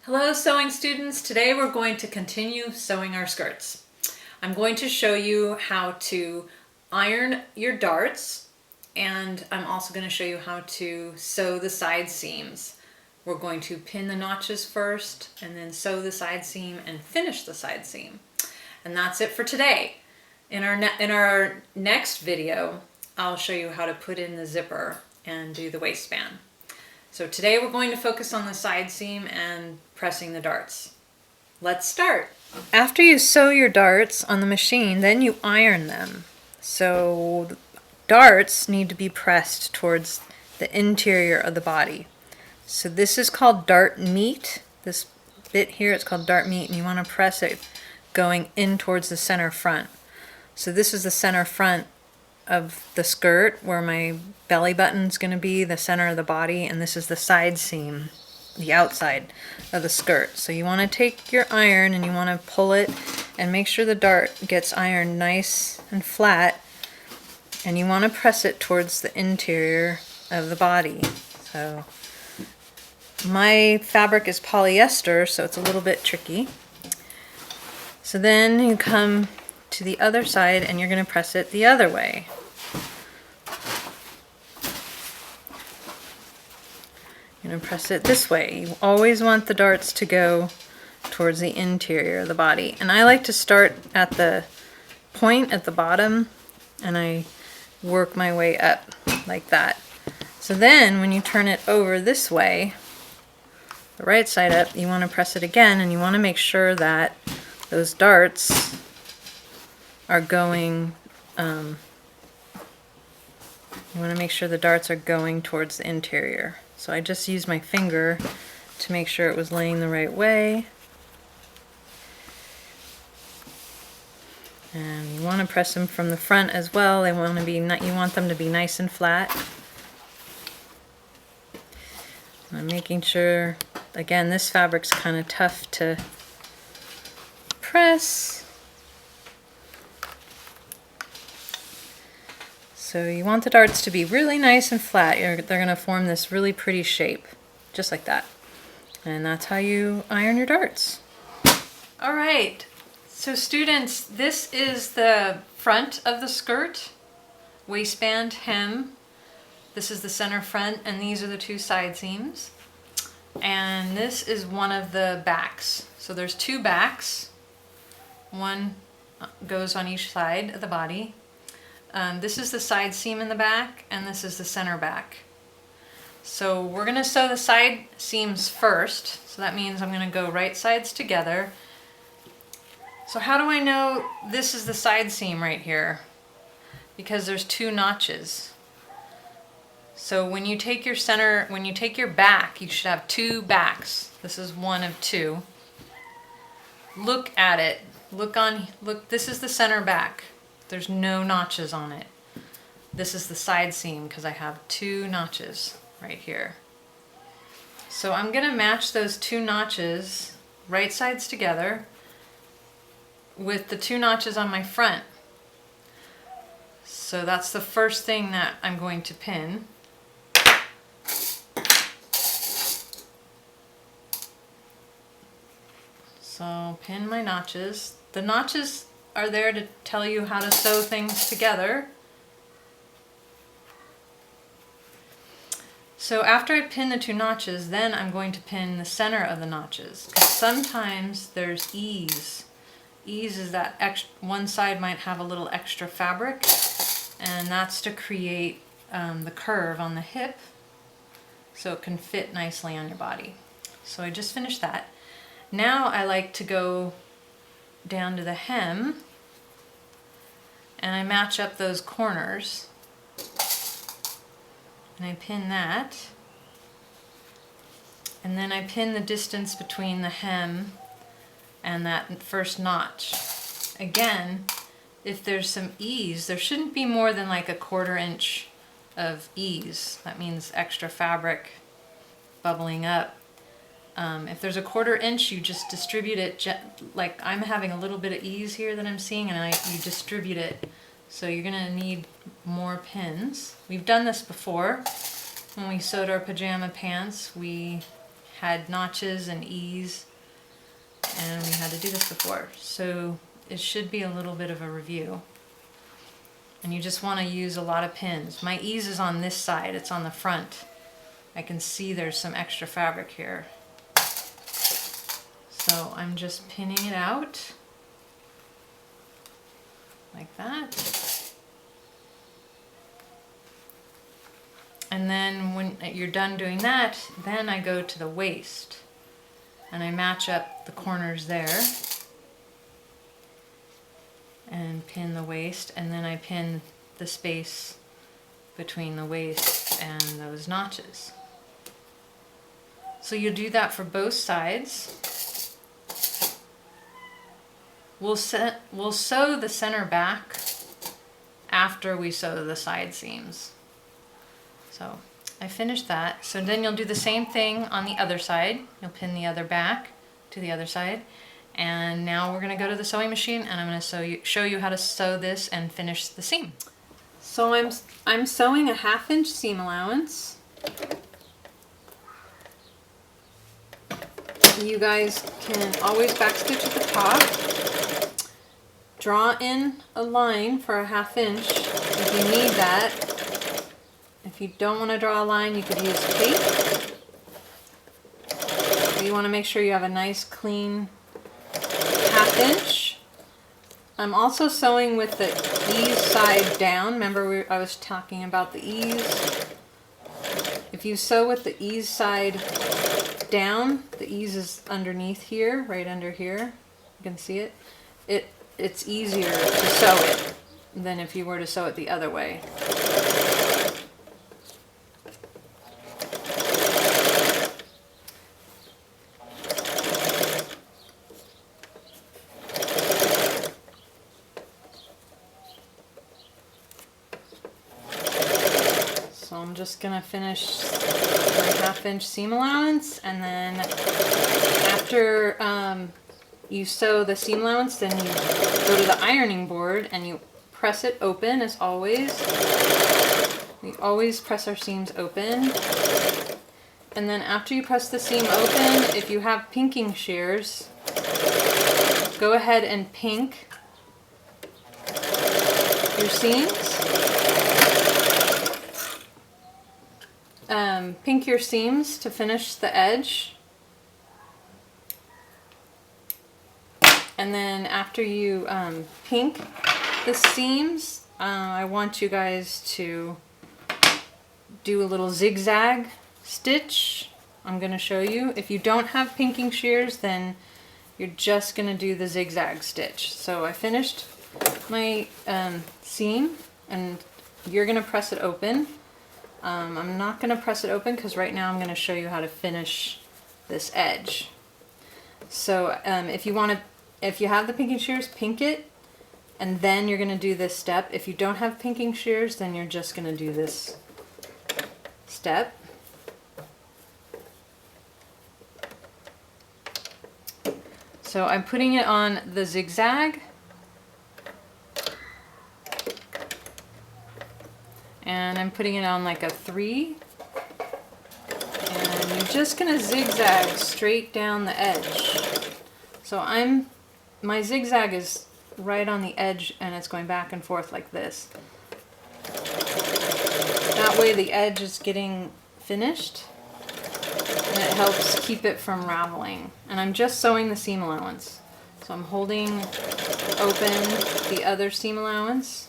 Hello sewing students, today we're going to continue sewing our skirts. I'm going to show you how to iron your darts, and I'm also going to show you how to sew the side seams. We're going to pin the notches first and then sew the side seam and finish the side seam. And that's it for today. In our next video, I'll show you how to put in the zipper and do the waistband. So today we're going to focus on the side seam and pressing the darts. Let's start. After you sew your darts on the machine, then you iron them. So the darts need to be pressed towards the interior of the body. So this is called dart meat. This bit here, it's called dart meat, and you want to press it going in towards the center front. So this is the center front of the skirt where my belly button's going to be, the center of the body, and this is the side seam, the outside of the skirt. So you want to take your iron and you want to pull it and make sure the dart gets ironed nice and flat, and you want to press it towards the interior of the body. So my fabric is polyester, so it's a little bit tricky. So then you come to the other side and you're going to press it the other way. You're going to press it this way. You always want the darts to go towards the interior of the body. And I like to start at the point at the bottom and I work my way up like that. So then when you turn it over this way, the right side up, you want to press it again and you want to make sure that those darts are going, you want to make sure the darts are going towards the interior. So I just used my finger to make sure it was laying the right way. And you want to press them from the front as well. You want them to be nice and flat. I'm making sure, again, this fabric's kind of tough to press. So you want the darts to be really nice and flat. They're going to form this really pretty shape, just like that. And that's how you iron your darts. All right, so students, this is the front of the skirt, waistband, hem. This is the center front, and these are the two side seams. And this is one of the backs. So there's two backs. One goes on each side of the body. This is the side seam in the back, and this is the center back. So we're going to sew the side seams first. So that means I'm going to go right sides together. So how do I know this is the side seam right here? Because there's two notches. So when you take your back, you should have two backs. This is one of two. Look at it. Look, this is the center back. There's no notches on it. This is the side seam because I have two notches right here. So I'm going to match those two notches, right sides together, with the two notches on my front. So that's the first thing that I'm going to pin. So pin my notches. The notches are there to tell you how to sew things together. So after I pin the two notches, then I'm going to pin the center of the notches. Because sometimes there's ease. Ease is that one side might have a little extra fabric, and that's to create the curve on the hip so it can fit nicely on your body. So I just finished that. Now I like to go down to the hem and I match up those corners and I pin that, and then I pin the distance between the hem and that first notch. Again, if there's some ease, there shouldn't be more than like a 1/4 inch of ease. That means extra fabric bubbling up. If there's a 1/4 inch, you just distribute it, like I'm having a little bit of ease here that I'm seeing, and you distribute it. So you're gonna need more pins. We've done this before. When we sewed our pajama pants, we had notches and ease, and we had to do this before. So it should be a little bit of a review. And you just want to use a lot of pins. My ease is on this side, it's on the front. I can see there's some extra fabric here. So I'm just pinning it out like that. And then when you're done doing that, then I go to the waist and I match up the corners there and pin the waist, and then I pin the space between the waist and those notches. So you do that for both sides. We'll sew the center back after we sew the side seams. So I finished that. So then you'll do the same thing on the other side. You'll pin the other back to the other side. And now we're going to go to the sewing machine, and I'm going to show you how to sew this and finish the seam. So I'm sewing a 1/2 inch seam allowance. You guys can always backstitch at the top. Draw in a line for a 1/2 inch if you need that. If you don't want to draw a line, you could use tape. But you want to make sure you have a nice clean 1/2 inch. I'm also sewing with the ease side down. Remember I was talking about the ease? If you sew with the ease side down, the ease is underneath here, right under here. You can see it. It's easier to sew it than if you were to sew it the other way. So I'm just gonna finish my 1/2 inch seam allowance, and then after you sew the seam allowance, then you go to the ironing board and you press it open as always. We always press our seams open. And then after you press the seam open, if you have pinking shears, go ahead and pink your seams. Pink your seams to finish the edge. And then after you pink the seams, I want you guys to do a little zigzag stitch. I'm going to show you. If you don't have pinking shears, then you're just going to do the zigzag stitch. So I finished my seam, and you're going to press it open. I'm not going to press it open because right now I'm going to show you how to finish this edge. So if you have the pinking shears, pink it, and then you're going to do this step. If you don't have pinking shears, then you're just going to do this step. So I'm putting it on the zigzag, and I'm putting it on like a 3, and you're just gonna zigzag straight down the edge. So my zigzag is right on the edge, and it's going back and forth like this. That way the edge is getting finished, and it helps keep it from raveling. And I'm just sewing the seam allowance. So I'm holding open the other seam allowance.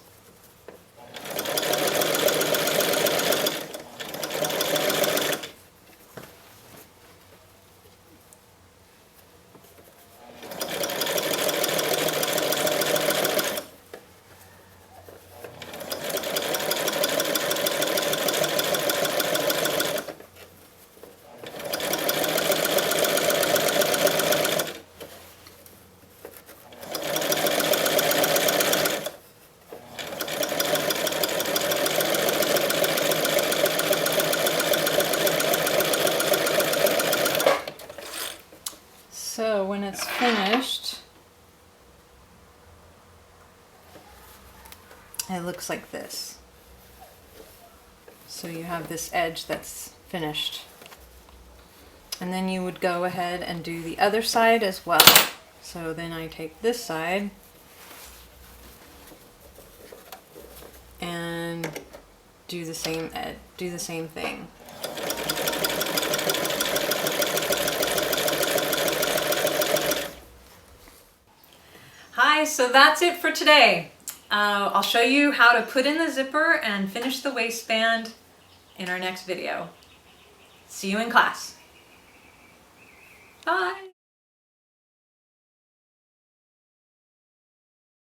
So when it's finished, it looks like this. So you have this edge that's finished. And then you would go ahead and do the other side as well. So then I take this side and do the same thing. Hi, so that's it for today. I'll show you how to put in the zipper and finish the waistband in our next video. See you in class. Bye.